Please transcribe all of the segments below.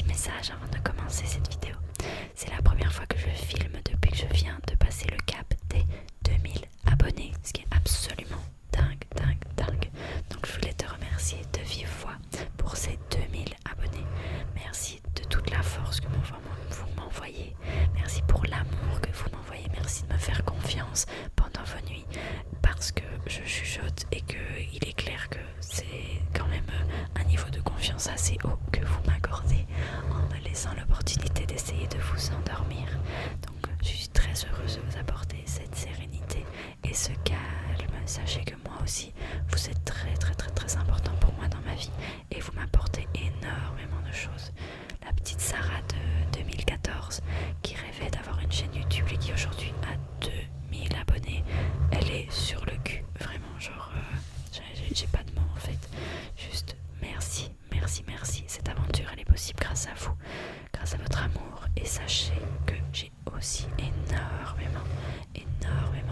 petit message avant de commencer cette vidéo. C'est la première fois que je filme depuis que je viens de passer le cap des 2000 abonnés, ce qui est absolument dingue. Donc je voulais te remercier de vive voix pour ces 2000 abonnés. Merci de toute la force que vous m'envoyez. Merci pour l'amour que vous m'envoyez. Merci de me faire confiance pendant vos nuits parce que je chuchote et qu'il est clair que c'est quand même un niveau de confiance assez haut que vous m'accordez en me laissant l'opportunité d'essayer de vous endormir. Donc je suis très heureuse de vous apporter cette sérénité et ce calme. Sachez que moi aussi, vous êtes très important pour moi dans ma vie et vous m'apportez énormément de choses. La petite Sarah de 2014 qui rêvait d'avoir une chaîne YouTube et qui aujourd'hui a 2000 abonnés, elle est sur le cul, vraiment, genre j'ai pas de mots en fait. Juste merci. Cette aventure elle est possible grâce à vous, grâce à votre amour, et sachez que j'ai aussi énormément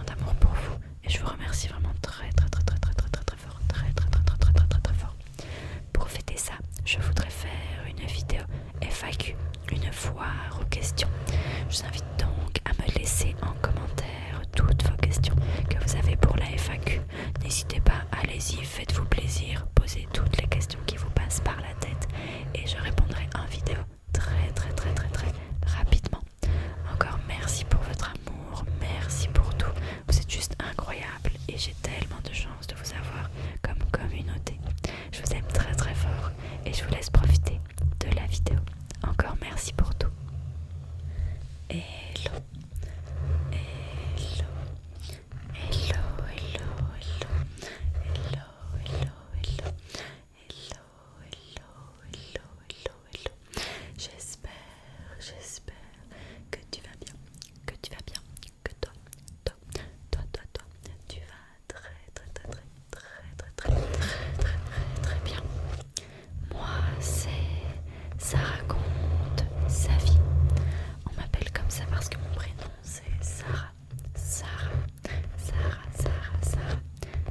d'amour pour vous et je vous remercie vraiment très fort. Pour fêter ça, je voudrais faire une vidéo FAQ, une foire aux questions. Je vous invite donc à me laisser en commentaire toutes vos questions que vous avez pour la FAQ. N'hésitez pas, allez-y, faites-vous plaisir, posez toutes les questions qui vous passent par la tête et je répondrai en vidéo très rapidement. Encore merci pour votre amour, merci pour tout. Vous êtes juste incroyable et j'ai tellement de chance de vous avoir comme communauté. Je vous aime très fort et je vous laisse profiter de la vidéo. Encore merci pour tout. Hello. J'espère que tu vas bien, que toi, tu vas très bien. Moi, ça raconte sa vie. On m'appelle comme ça parce que mon prénom c'est Sarah.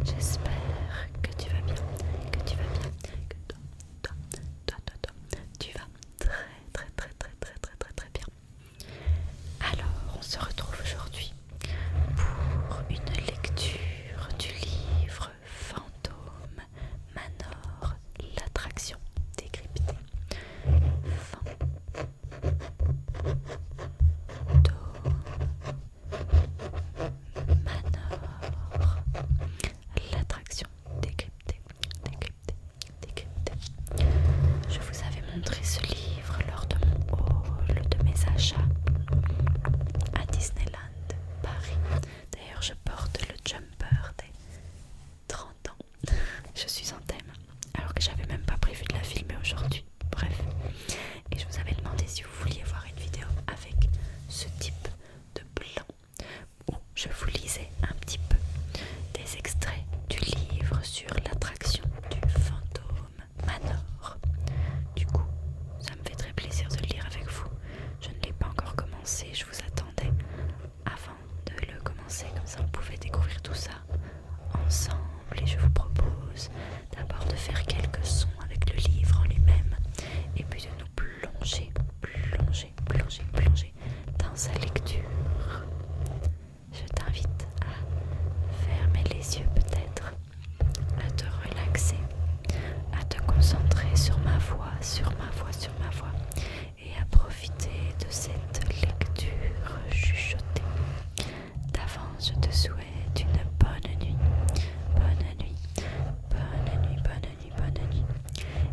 J'espère que tu vas bien, que toi, tu vas très bien. Alors, on se retrouve aujourd'hui pour une lecture du livre Fantôme Manor, l'attraction décryptée. Manor, l'attraction décryptée. Je vous avais montré ce livre lors de mon haul de mes achats à Disneyland Paris. D'ailleurs, je porte le jumper des 30 ans. Je suis en thème, alors que j'avais même pas prévu de la filmer aujourd'hui. Bref, et je vous avais demandé si vous vouliez voir une vidéo avec ce type de plan où je vous lisais un petit peu des extraits du livre sur l'attraction du Fantôme Manor. Du coup, ça me fait très plaisir de le lire avec vous. Je ne l'ai pas encore commencé, je vous attendais avant de le commencer, comme ça on pouvait découvrir tout ça ensemble. Et je vous propose d'abord de faire quelques sons avec le livre en lui-même et puis de nous plonger dans sa lecture. Je t'invite à fermer les yeux peut-être, à te relaxer, à te concentrer sur ma voix et à profiter de cette lecture chuchotée. D'avance, je te souhaite une bonne nuit.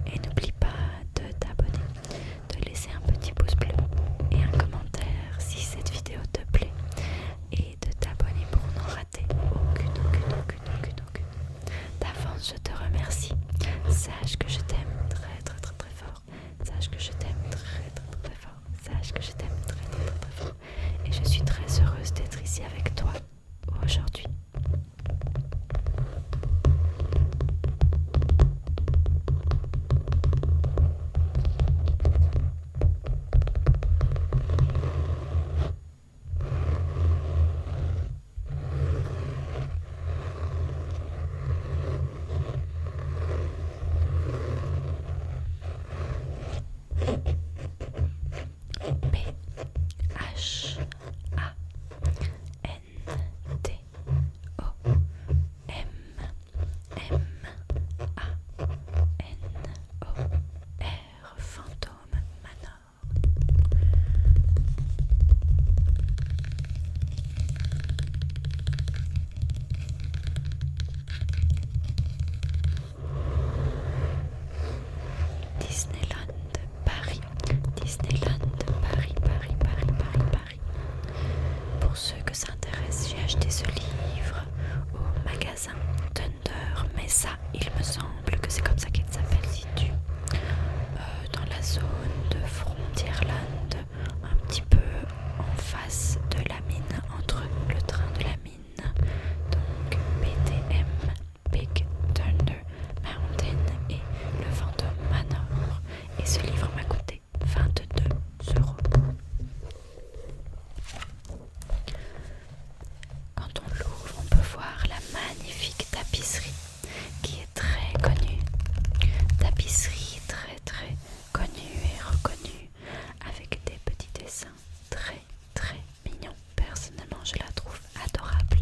Et n'oublie pas de t'abonner, de laisser un petit pouce bleu et un commentaire si cette vidéo te plaît et de t'abonner pour n'en rater aucune. D'avance, je te remercie. Sache que je t'aime très fort. Sache que je t'aime très fort. Et je suis très heureuse d'être ici avec toi aujourd'hui. et ce livre m'a coûté 22 €. Quand on l'ouvre, on peut voir la magnifique tapisserie qui est très connue. Tapisserie très très connue et reconnue avec des petits dessins très très mignons. Personnellement, je la trouve adorable.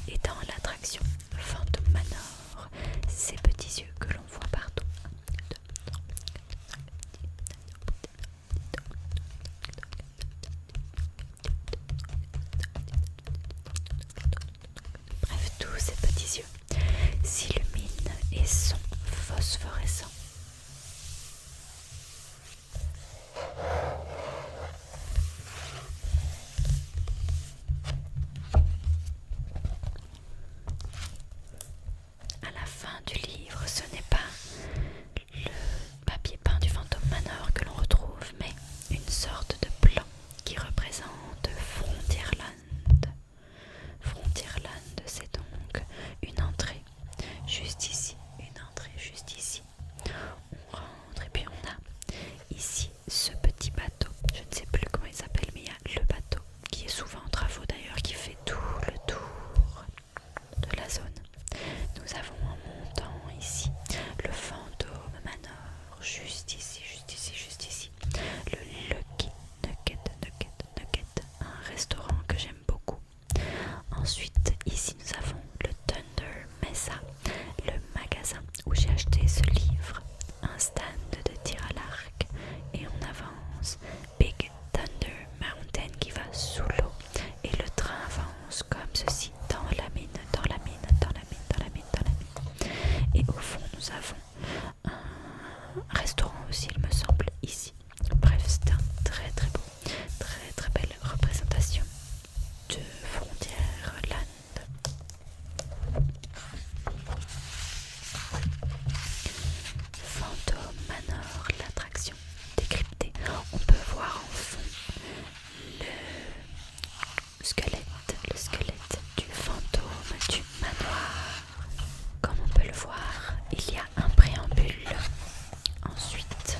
Et dans l'attraction Phantom Manor, ces petits yeux que l'on voit partout. Bref, tous ces petits yeux s'illuminent et sont phosphorescents. À la fin du livre, ce n'est pas le papier peint du Phantom Manor que l'on retrouve, mais une sorte de plan qui représente Frontierland. Frontierland, c'est donc une entrée juste ici, une entrée juste ici. On rentre et puis on a ici ce petit bateau. Je ne sais plus comment il s'appelle, mais il y a le bateau qui est souvent en travaux d'ailleurs, qui fait tout le tour de la zone. Nous avons en montant ici le Phantom Manor, juste ici, juste ici, juste ici. Le Lucky Nugget, un restaurant que j'aime beaucoup. Ensuite, ici nous avons le Thunder Mesa, le magasin où j'ai acheté ce livre, un stand de tir à l'arc, et on avance. Big Thunder Mountain qui va sous l'eau, et le train avance comme ceci dans la mine, dans la mine, dans la mine, dans la mine, dans la mine. Et au fond, nous avons un restaurant aussi, il me semble, ici. Bref, c'est un très très beau, très très belle représentation de Frontierland. Phantom Manor, l'attraction décryptée. On peut voir en fond le squelette du fantôme du manoir. Comme on peut le voir, il y a un préambule. Ensuite,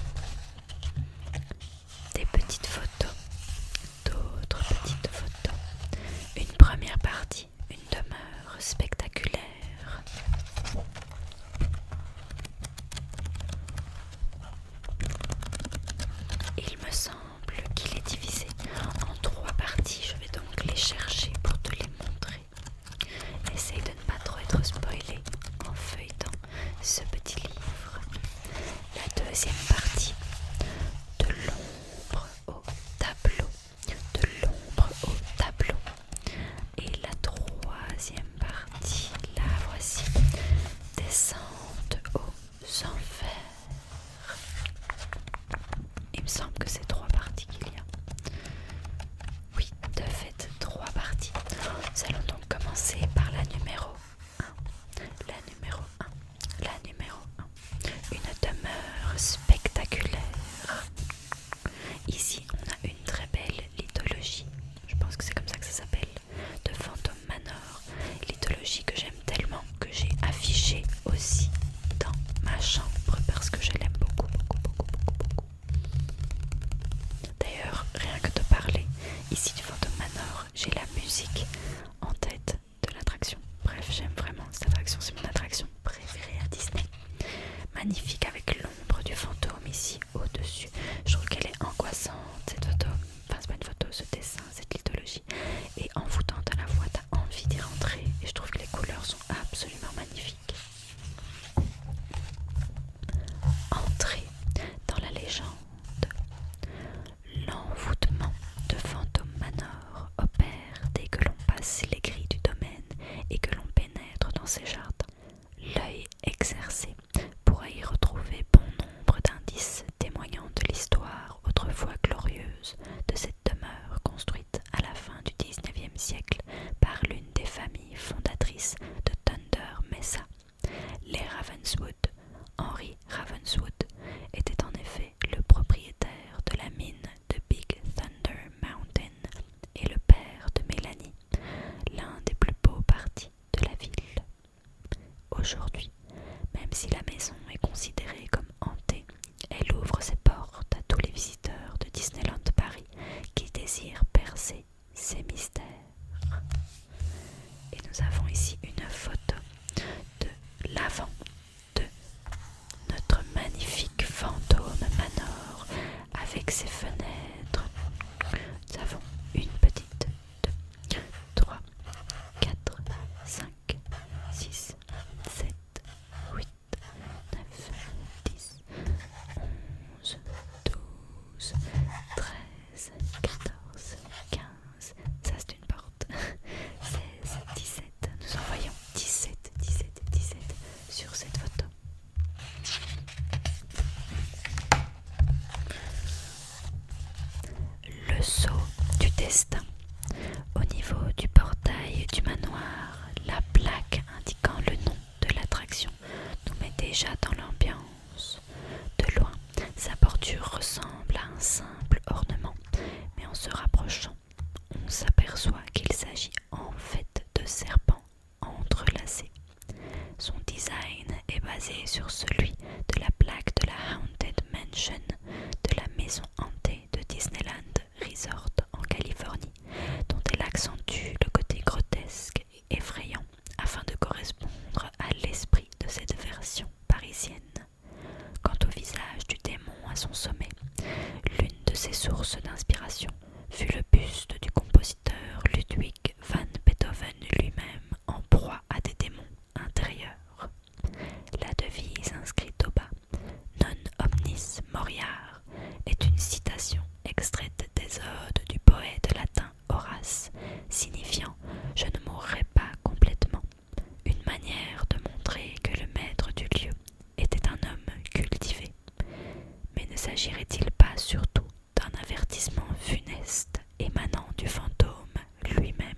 des petites photos, d'autres petites photos. Une première partie, une demeure spectaculaire. Il me semble qu'il est divisé en 3 parties. Je vais donc les chercher pour te les montrer. Essaye de ne pas trop être spoilé en feuilletant ce petit livre. La deuxième partie, de l'ombre au tableau, de l'ombre au tableau. Et la troisième partie, la voici, descente aux enfers. Il me semble que c'est 3 parties qu'il y a. Oui, de fait, 3 parties. Nous allons donc commencer par la numéro 1. La numéro 1. La numéro 1. Une demeure spectaculaire. Ici, on a une très belle lithologie. Je pense que c'est comme ça que ça s'appelle. De Phantom Manor. Lithologie que j'aime tellement que j'ai affichée aussi dans ma chambre parce que je l'aime beaucoup, beaucoup, beaucoup, beaucoup, beaucoup. D'ailleurs, rien que de parler ici du Phantom Manor, j'ai la musique en tête de l'attraction. Bref, j'aime vraiment cette attraction, c'est mon attraction préférée à Disney. Magnifique avec l'ombre du fantôme ici au-dessus. Je trouve qu'elle est angoissante cette photo. Enfin, c'est pas une photo, ce dessin, cette lithologie. Et envoûtante à la fois, t'as envie d'y rentrer. Et je trouve que les couleurs sont absolument magnifiques. Entrée dans la légende. L'envoûtement de Phantom Manor opère dès que l'on passe les grilles du domaine et que l'on pénètre dans ses jardins. L'œil exercé pourra y retrouver bon nombre d'indices témoignant brouillard est une citation extraite des odes du poète latin Horace, signifiant « je ne mourrai pas complètement », une manière de montrer que le maître du lieu était un homme cultivé. Mais ne s'agirait-il pas surtout d'un avertissement funeste émanant du fantôme lui-même?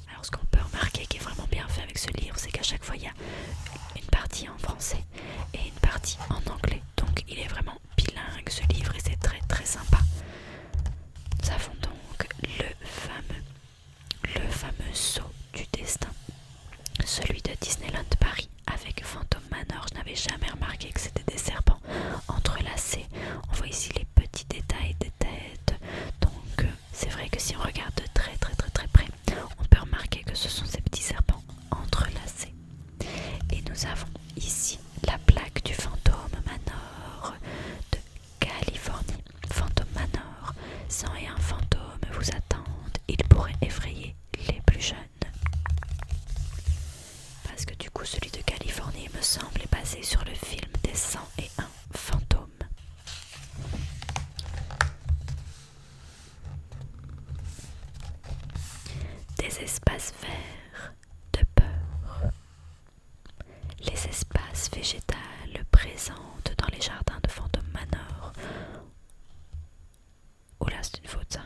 Alors ce qu'on peut remarquer qui est vraiment bien fait avec ce livre, c'est qu'à chaque fois il y a une partie en français et une partie en anglais. Donc il est vraiment bilingue ce livre et c'est très très sympa. Nous avons donc le fameux sceau du destin, celui de Disneyland Paris avec Phantom Manor. Je n'avais jamais remarqué que c'était des serpents entrelacés. On voit ici les petits détails des têtes. Donc c'est vrai que si on regarde de très près, on peut remarquer que ce sont ces petits serpents entrelacés. Et nous avons ici la plaque du Phantom Manor de Californie. Phantom Manor, 101 fantômes vous attendent. Ils pourraient effrayer les plus jeunes. Parce que du coup celui de Californie me semble est basé sur le film des 101 fantômes. Des espaces verts de peur. Les espaces végétales présentent dans les jardins de Phantom Manor. Oh là, c'est une faute ça.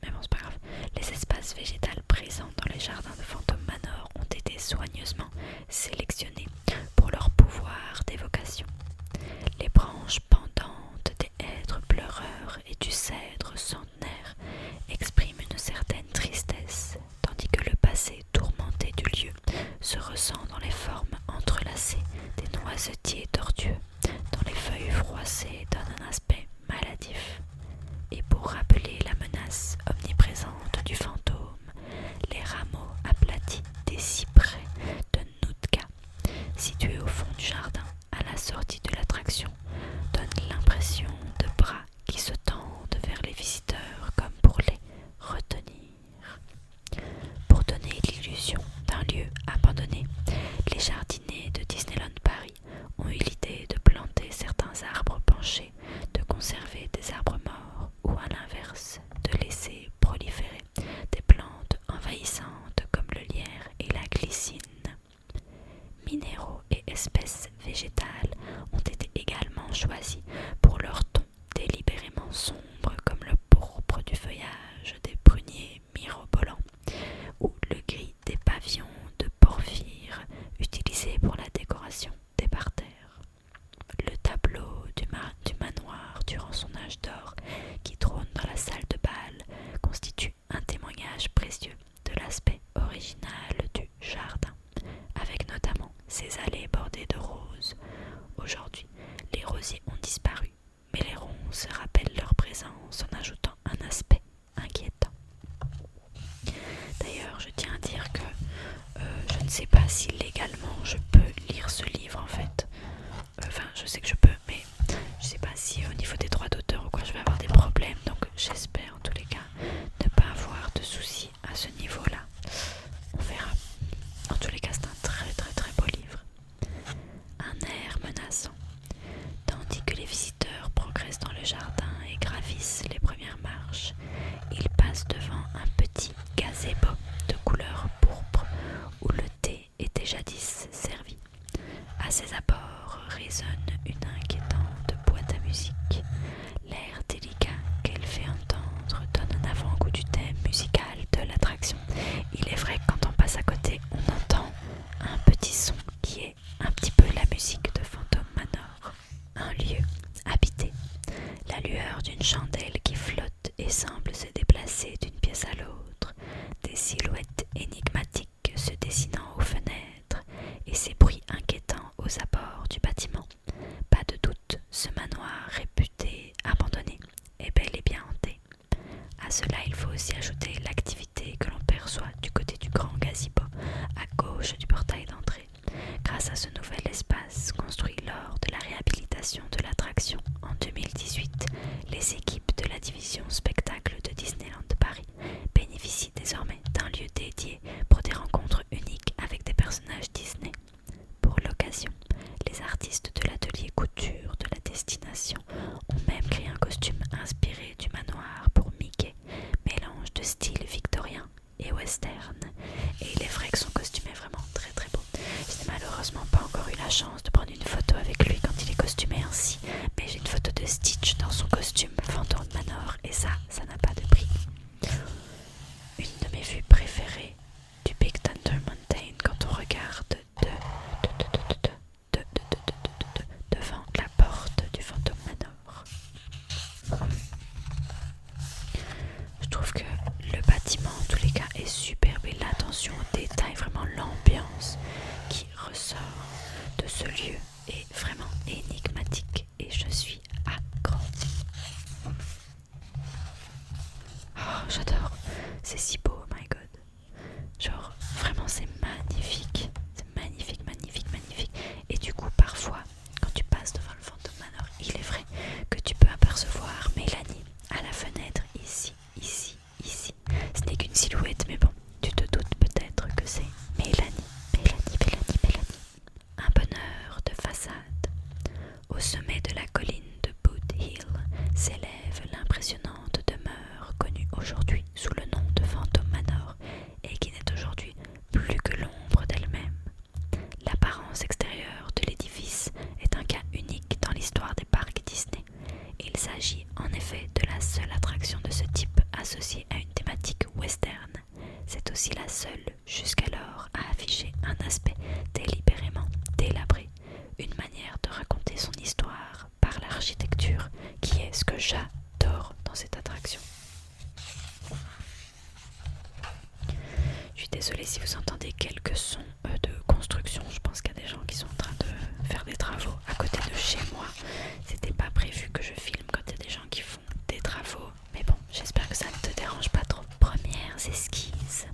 Mais bon, c'est pas grave. Les espaces végétales présents dans les jardins de Phantom Manor ont été soigneusement sélectionnés pour leur pouvoir d'évocation. Les branches pendantes des hêtres pleureurs et du cèdre centenaire expriment une certaine tristesse, tandis que le passé tourmenté du lieu se ressent dans les formes entrelacées des noisetiers tortueux, dont les feuilles froissées donnent un aspect maladif. Et pour rappeler la menace omniprésente du fantôme, les rameaux aplatis des cyprès de Nootka, situés au fond du jardin, à la sortie de l'attraction, donnent l'impression de bras qui se tendent vers les visiteurs comme pour les retenir. Pour donner l'illusion d'un lieu abandonné, les jardiniers de Disneyland Paris ont eu l'idée de planter certains arbres penchés, de conserver des arbres morts ou à l'inverse, de laisser proliférer des plantes envahissantes comme le lierre et la glycine. Minéraux et espèces végétales ont été également choisis pour leur ton délibérément sombre comme le pourpre du feuillage des pruniers mirobolants ou le gris des pavillons de porphyre utilisés pour la décoration des parterres. Le tableau du manoir durant son âge d'or qui trône dans la salle de bal constitue un témoignage précieux de l'aspect original du jardin, avec notamment ses allées bordées de roses. Aujourd'hui, les rosiers ont disparu, mais les ronces rappellent leur présence en ajoutant un aspect inquiétant. D'ailleurs, je tiens à dire que je ne sais pas si légalement je peux lire ce livre en fait. Enfin, je sais que je peux, mais je sais pas si au niveau des droits d'auteur ou quoi je vais avoir des problèmes. Donc j'espère en tous les cas ne pas avoir de soucis à ce niveau-là. On verra. En tous les cas, c'est un très beau livre. Un air menaçant. Tandis que les visiteurs progressent dans le jardin et gravissent les premières marches, ils passent devant un petit gazebo de couleur pourpre où le thé était jadis servi. À ses abords résonne une inquiétante boîte à musique. L'air délicat qu'elle fait entendre donne un avant-goût du thème musical de l'attraction. Il est vrai que quand on passe à côté, on entend un petit son qui est un petit peu la musique de Phantom Manor. Un lieu habité. La lueur d'une chandelle qui flotte et semble se déplacer d'une pièce à l'autre. Des silhouettes énigmatiques se dessinant aux fenêtres et ces bruits inquiétants aux abords du bâtiment. Pas de doute, ce manoir réputé abandonné est bel et bien hanté. À cela, il faut aussi ajouter l'activité que l'on perçoit du côté du grand gazebo, à gauche du portail d'entrée. Grâce à ce nouvel espace construit lors de la réhabilitation de l'attraction en 2018, les équipes j'adore. C'est si beau, oh my god. Genre, vraiment, c'est magnifique. C'est magnifique, magnifique, magnifique. Et du coup, parfois, quand tu passes devant le Phantom Manor, il est vrai que tu peux apercevoir Mélanie à la fenêtre, ici, ici, ici. Ce n'est qu'une silhouette, mais bon, tu te doutes peut-être que c'est Mélanie, Mélanie, Mélanie, Mélanie. Un bonheur de façade. Au sommet de la colline de Boot Hill s'élève l'impressionnante demeure connue aujourd'hui sous le nom de Phantom Manor et qui n'est aujourd'hui plus que l'ombre d'elle-même. L'apparence extérieure de l'édifice est un cas unique dans l'histoire des parcs Disney. Il s'agit en effet de la seule attraction de ce type associée à une thématique western. C'est aussi la seule jusqu'alors à afficher un aspect délibérément délabré, une manière de raconter son histoire par l'architecture qui est ce que j'adore dans cette attraction. Je suis désolée si vous entendez quelques sons de construction. Je pense qu'il y a des gens qui sont en train de faire des travaux à côté de chez moi. C'était pas prévu que je filme quand il y a des gens qui font des travaux. Mais bon, j'espère que ça ne te dérange pas trop. Premières esquisses.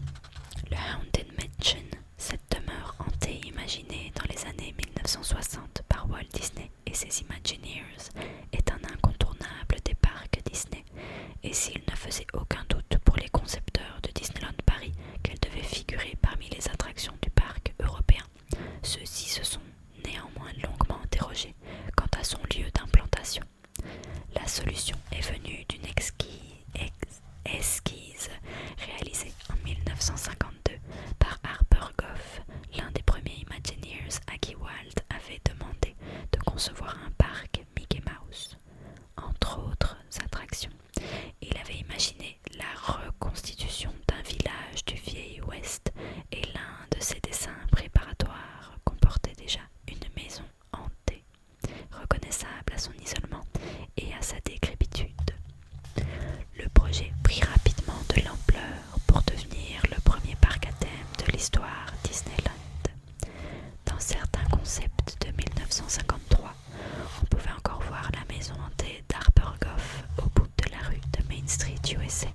Le Haunted Mansion, cette demeure hantée imaginée dans les années 1960 par Walt Disney et ses Imagineers, est un incontournable des parcs Disney. Et s'il ne faisait aucun doute pour les concepteurs de Disneyland Paris qu'elle devait figurer parmi les attractions du parc européen, ceux-ci se sont néanmoins longuement interrogés quant à son lieu d'implantation. La solution est venue d'une esquisse réalisée en 1952 par Harper Goff, l'un des premiers Imagineers à qui Walt avait demandé de concevoir un parc Mickey Mouse. Entre autres attractions, il avait imaginé la reconstitution d'un village du Vieil Ouest et l'un de ses dessins préparatoires comportait déjà une maison hantée, reconnaissable à son isolement et à sa décrépitude. Le projet prit rapidement de l'ampleur pour devenir le premier parc à thème de l'histoire Disneyland. Dans certains concepts de 1953, on pouvait encore voir la maison hantée d'Harper Goff au bout de la rue de Main Street, USA,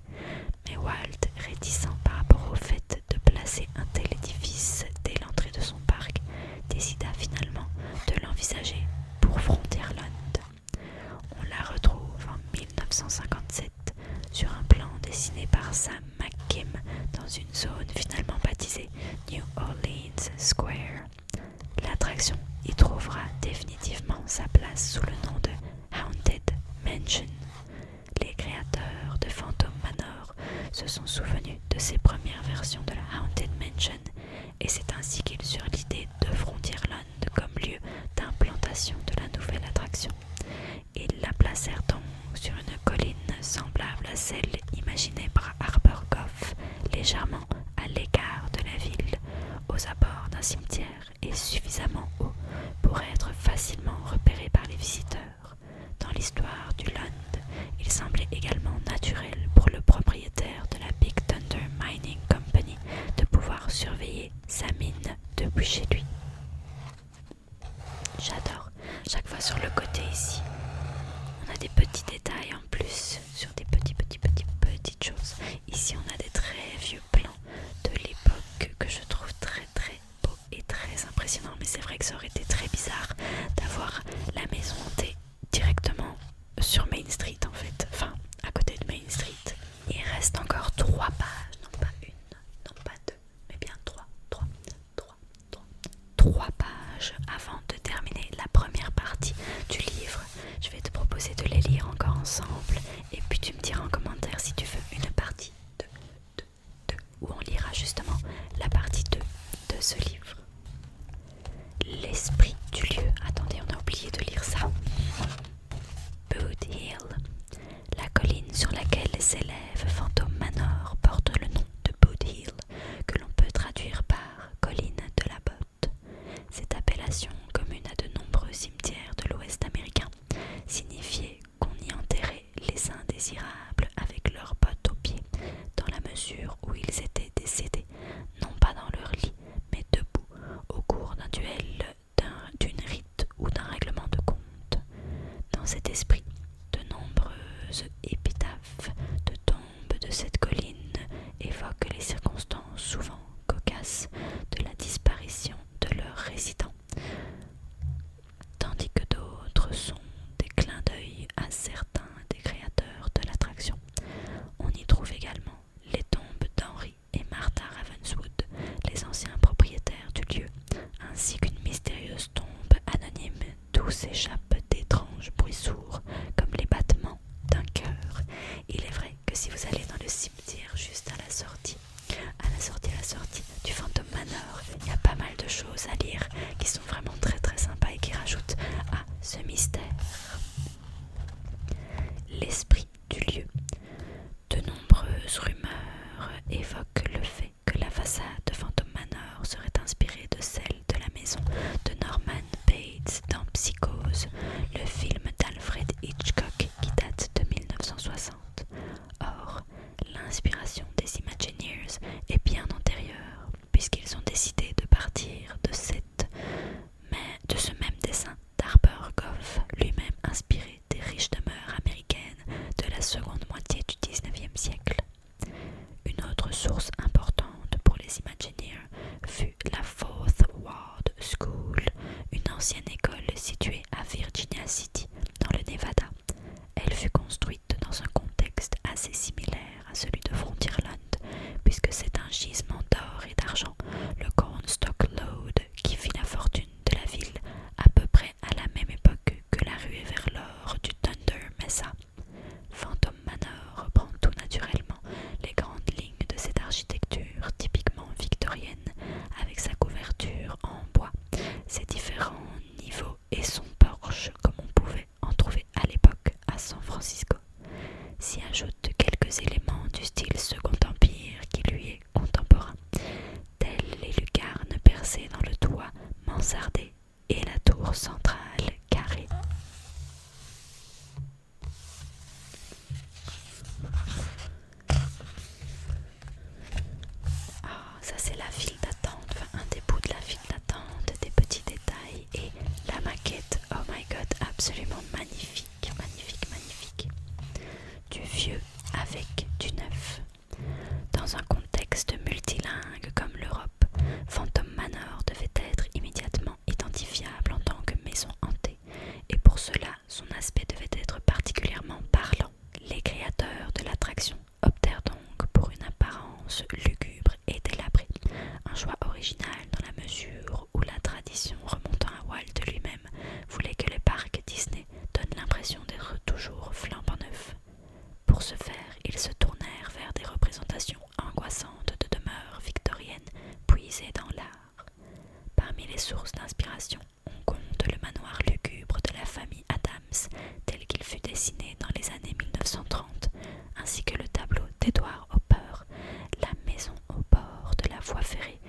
mais Walt, réticent par rapport au fait de placer un tel édifice dès l'entrée de son parc, décida finalement de l'envisager pour Frontierland. On la retrouve en 1957 sur un plan dessiné par Sam McKim dans une zone finalement baptisée New Orleans Square. L'attraction y trouvera définitivement sa place sous le nom de Haunted Mansion. Les créateurs de Phantom Manor se sont souvenus de ces premières versions de la Haunted Mansion et c'est ainsi qu'ils eurent l'idée de Frontierland comme lieu d'implantation de la nouvelle attraction. Ils la placèrent donc sur une colline semblable à celle imaginée par Harper Goff, légèrement à l'écart de la ville, aux abords d'un cimetière et suffisamment haut pour être facilement repéré par les visiteurs. Dans l'histoire du land, il semblait également naturel pour le propriétaire de la Big Thunder Mining Company de pouvoir surveiller sa mine depuis chez lui. J'adore, chaque fois sur le côté ici, on a des petits détails en plus sur des petites choses. Ici on a des très vieux plans de l'époque que je trouve très beau et très impressionnant, mais c'est vrai que ça aurait été très bizarre d'avoir la maison hantée directement sur Main Street en fait, enfin à côté de Main Street. Il reste encore 3 pages, non pas une, non pas 2, mais bien 3 pages avant de terminer la première partie du livre. Je vais te proposer de les lire encore ensemble et puis tu me diras en commentaire si tu veux une partie 2 où on lira justement la partie 2 de ce livre. L'esprit du lieu étranges bruits sourds, comme les battements d'un cœur. Il est vrai que si vous allez dans le cimetière juste à la sortie du Phantom Manor, il y a pas mal de choses à lire qui sont vraiment très très sympas et qui rajoutent à ce mystère. L'esprit du lieu. De nombreuses rumeurs évoquent le fait que la façade de Phantom Manor serait inspirée de celle de la maison de Norman Bates dans Psychose, le film d'Alfred Hitchcock qui date de 1960. Or, l'inspiration des Imagineers est bien antérieure, puisqu'ils ont décidé de partir de ce même dessin d'Arbor Goff, lui-même inspiré des riches demeures américaines de la seconde moitié du XIXe siècle. Une autre source importante pour les Imagineers fut la Fourth Ward School, une ancienne école située à Virginia City, dans le Nevada. Elle fut construite dans un contexte assez similaire à celui de Frontierland, puisque c'est un gisement d'or et d'argent, le Cornstalk Lode, qui fit la fortune de la ville à peu près à la même époque que la ruée vers l'or du Thunder Mesa. Phantom Manor reprend tout naturellement les grandes lignes de cette architecture typiquement victorienne, avec sa couverture en bois, ses différents niveaux et son porche comme on pouvait en trouver à l'époque à San Francisco. S'y ajoutent quelques éléments du style Second Empire qui lui est contemporain, tels les lucarnes percées dans le toit mansardé et la tour centrale carrée. Ça c'est la file d'attente, enfin un des bouts de la file d'attente, des petits détails et la maquette, oh my god, absolument magnifique, magnifique, magnifique. Du vieux avec du neuf. Dans un contexte multilingue comme l'Europe, Phantom Manor devait être immédiatement identifiable en tant que maison hantée, et pour cela, son aspect devait être particulièrement parlant. Les créateurs de l'attraction optèrent donc pour une apparence lugubre et délabrée, un choix original dans la mesure où la tradition remontant à Walt lui-même voulait que les parcs Disney donnent l'impression d'être toujours flambant neufs. Pour ce faire, ils se tournèrent vers des représentations angoissantes de demeures victoriennes puisées dans l'art. Parmi les sources d'inspiration, on compte le manoir lugubre de la famille Adams, tel qu'il fut dessiné dans les années 1930, ainsi que le tableau d'Edward Hopper, la maison au bord de la voie ferrée,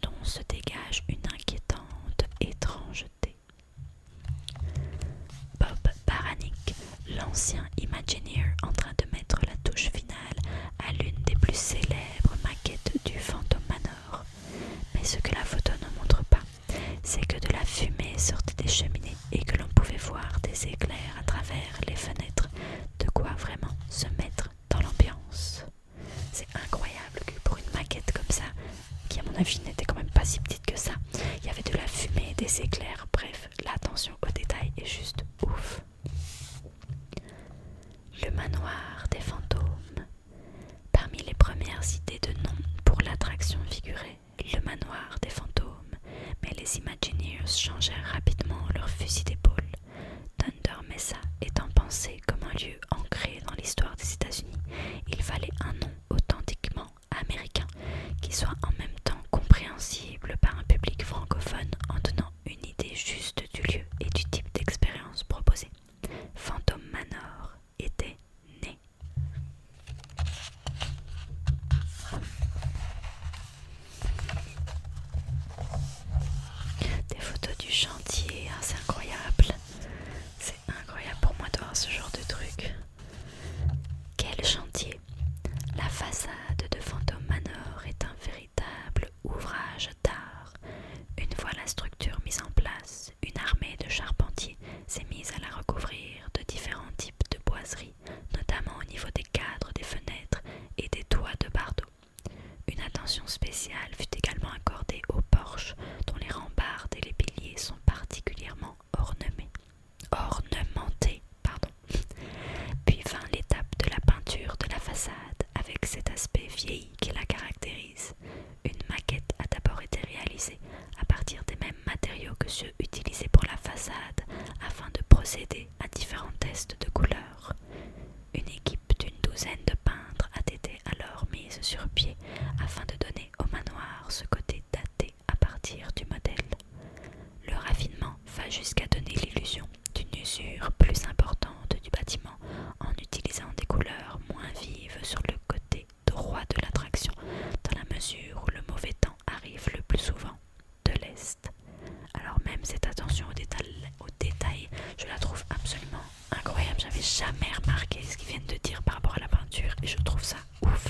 dont se dégage une inquiétante étrangeté. Bob Baranik, l'ancien Imagineer en train de mettre la touche finale à l'une des plus célèbres maquettes du Phantom Manor. Mais ce que la photo ne montre pas, c'est que de la fumée sortait des cheminées et que l'on pouvait voir des éclairs à travers les fenêtres, de quoi vraiment se mettre dans l'ambiance. C'est incroyable que pour une maquette comme ça, qui à mon avis n'était quand même pas si petite que ça, il y avait de la fumée, des éclairs, bref, l'attention au détail est juste ouf. Le manoir des fantômes. Parmi les premières idées de nom pour l'attraction figurait le manoir des fantômes, mais les Imagineers changèrent rapidement leur fusil d'épaule. Thunder Mesa étant pensé comme un lieu ancré dans l'histoire des États-Unis, il fallait un nom authentiquement américain qui soit en même temps compréhensible par un public francophone en donnant une idée juste du lieu et du type d'expérience proposée. Phantom Manor était né. Des photos du chantier, hein, c'est incroyable. C'est incroyable pour moi de voir ce genre de truc. Quel chantier! La façade de Phantom Manor est un véritable ouvrage d'art. Une fois la structure mise en place, une armée de charpentiers s'est mise à la recouvrir de différents types de boiseries, notamment au niveau des cadres des fenêtres et des toits de bardeaux. Une attention spéciale fut également accordée aux porches, dont les rambardes et les piliers sont particulièrement ornementés. Puis vint l'étape de la peinture de la façade, avec cet aspect vieilli qui la caractérise. Une maquette a d'abord été réalisée à partir des mêmes matériaux que ceux utilisés pour la façade, afin de procéder accéder à différents tests de couleurs. Une équipe d'une douzaine de peintres a été alors mise sur pied afin de donner au manoir ce côté daté à partir du modèle. Le raffinement va jusqu'à donner l'illusion d'une usure plus importante du bâtiment en utilisant des couleurs moins vives sur le côté droit de l'attraction, dans la mesure où le mauvais temps arrive le plus souvent de l'est. Alors même cette attention aux détails, je la trouve absolument incroyable. J'avais jamais remarqué ce qu'ils viennent de dire par rapport à la peinture et je trouve ça ouf.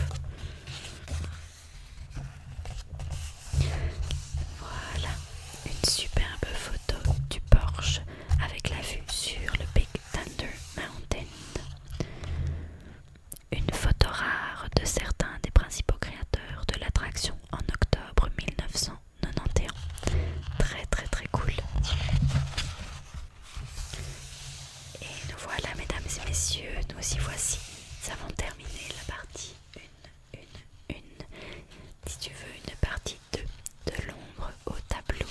Voilà, une superbe photo du Porsche avec la vue sur le Big Thunder Mountain. Une photo rare de certains des principaux créateurs de l'attraction en octobre 1991. Très très très cool. Et nous voilà, mesdames et messieurs, nous y voici. Nous avons terminé la partie 1. Si tu veux une partie 2 de l'ombre au tableau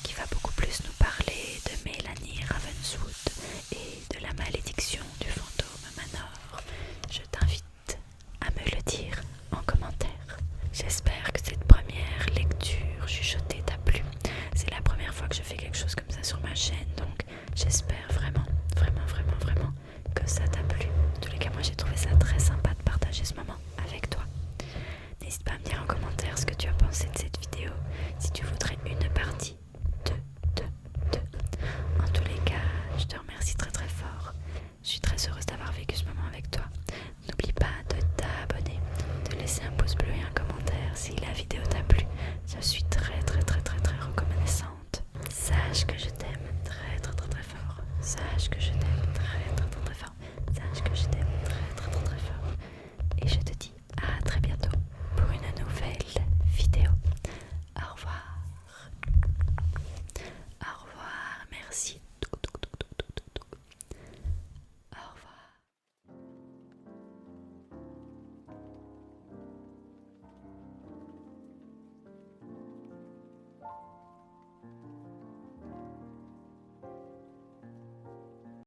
qui va beaucoup plus nous parler de Mélanie Ravenswood et de la malédiction du fantôme Manor, je t'invite à me le dire en commentaire. J'espère que cette première lecture chuchotée t'a plu. C'est la première fois que je fais quelque chose comme ça sur ma chaîne, donc j'espère vraiment que ça t'a plu. En tous les cas, moi j'ai trouvé ça très sympa de partager ce moment avec toi. N'hésite pas à me dire en commentaire ce que tu as pensé de cette vidéo, si tu voudrais une partie 2. En tous les cas, je te remercie très très fort. Je suis très heureuse d'avoir vécu ce moment avec toi. N'oublie pas de t'abonner, de laisser un pouce bleu et un commentaire si la vidéo t'a plu. Je suis très reconnaissante. Sache que je t'aime très fort. Sache que je t'aime très fort. Sache que je t'aime très